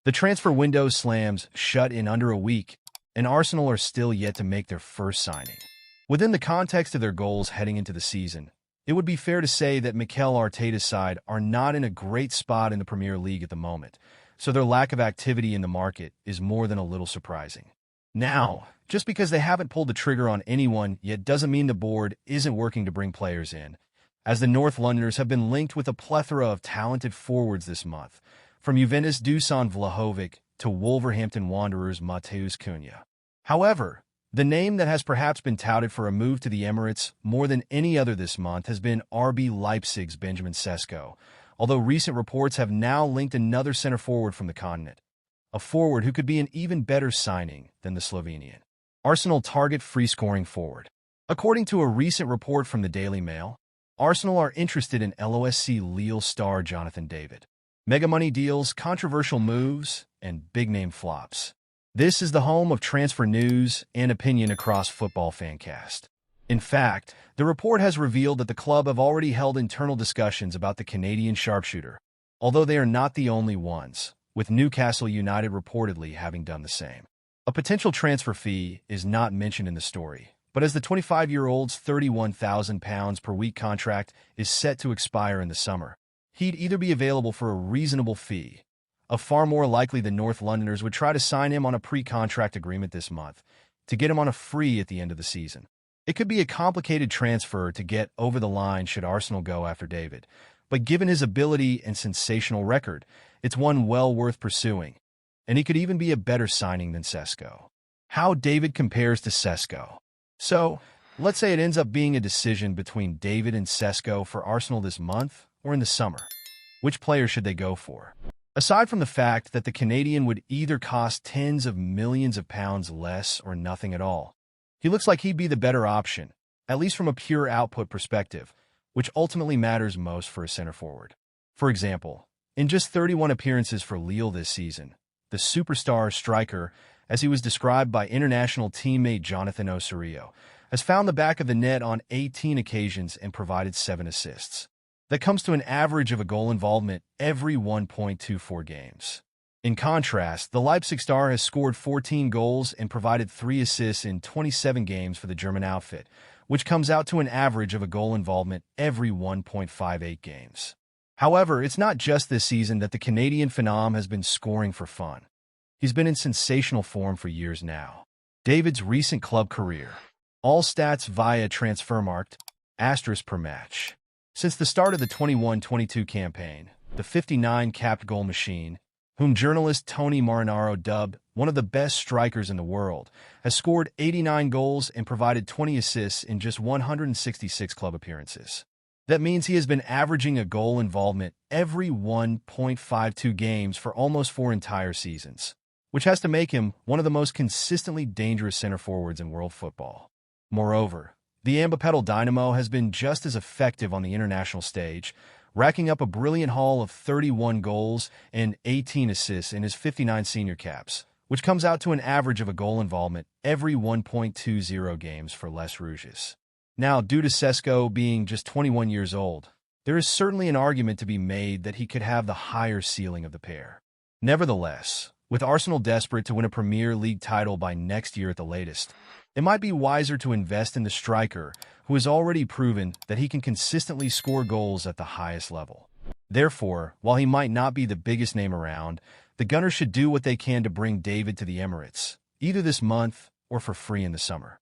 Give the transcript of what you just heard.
The transfer window slams shut in under a week, and Arsenal are still yet to make their first signing. Within the context of their goals heading into the season, it would be fair to say that Mikel Arteta's side are not in a great spot in the Premier League at the moment, so their lack of activity in the market is more than a little surprising. Now, just because they haven't pulled the trigger on anyone yet doesn't mean the board isn't working to bring players in, as the North Londoners have been linked with a plethora of talented forwards this month, from Juventus' Dusan Vlahovic to Wolverhampton Wanderers' Mateus Cunha. However, the name that has perhaps been touted for a move to the Emirates more than any other this month has been RB Leipzig's Benjamin Sesko, although recent reports have now linked another center forward from the continent, a forward who could be an even better signing than the Slovenian. Arsenal target free-scoring forward. According to a recent report from the Daily Mail, Arsenal are interested in LOSC Lille star Jonathan David. Mega money deals, controversial moves, and big-name flops. This is the home of transfer news and opinion across Football Fancast. In fact, the report has revealed that the club have already held internal discussions about the Canadian sharpshooter, although they are not the only ones, with Newcastle United reportedly having done the same. A potential transfer fee is not mentioned in the story, but as the 25-year-old's £31,000 per week contract is set to expire in the summer, he'd either be available for a reasonable fee, far more likely the North Londoners would try to sign him on a pre-contract agreement this month, to get him on a free at the end of the season. It could be a complicated transfer to get over the line should Arsenal go after David, but given his ability and sensational record, it's one well worth pursuing, and he could even be a better signing than Sesko. How David compares to Sesko. So, let's say it ends up being a decision between David and Sesko for Arsenal this month or in the summer. Which player should they go for? Aside from the fact that the Canadian would either cost tens of millions of pounds less or nothing at all, he looks like he'd be the better option, at least from a pure output perspective, which ultimately matters most for a center forward. For example, in just 31 appearances for Lille this season, the superstar striker, as he was described by international teammate Jonathan Osorio, has found the back of the net on 18 occasions and provided 7 assists. That comes to an average of a goal involvement every 1.24 games. In contrast, the Leipzig star has scored 14 goals and provided 3 assists in 27 games for the German outfit, which comes out to an average of a goal involvement every 1.58 games. However, it's not just this season that the Canadian phenom has been scoring for fun. He's been in sensational form for years now. David's recent club career. All stats via Transfermarkt, asterisk per match. Since the start of the 21-22 campaign, the 59-capped goal machine, whom journalist Tony Marinaro dubbed one of the best strikers in the world, has scored 89 goals and provided 20 assists in just 166 club appearances. That means he has been averaging a goal involvement every 1.52 games for almost 4 entire seasons, which has to make him one of the most consistently dangerous center forwards in world football. Moreover, the Ambipedal Dynamo has been just as effective on the international stage, racking up a brilliant haul of 31 goals and 18 assists in his 59 senior caps, which comes out to an average of a goal involvement every 1.20 games for Les Rouges. Now, due to Sesko being just 21 years old, there is certainly an argument to be made that he could have the higher ceiling of the pair. Nevertheless, with Arsenal desperate to win a Premier League title by next year at the latest, it might be wiser to invest in the striker who has already proven that he can consistently score goals at the highest level. Therefore, while he might not be the biggest name around, the Gunners should do what they can to bring David to the Emirates, either this month or for free in the summer.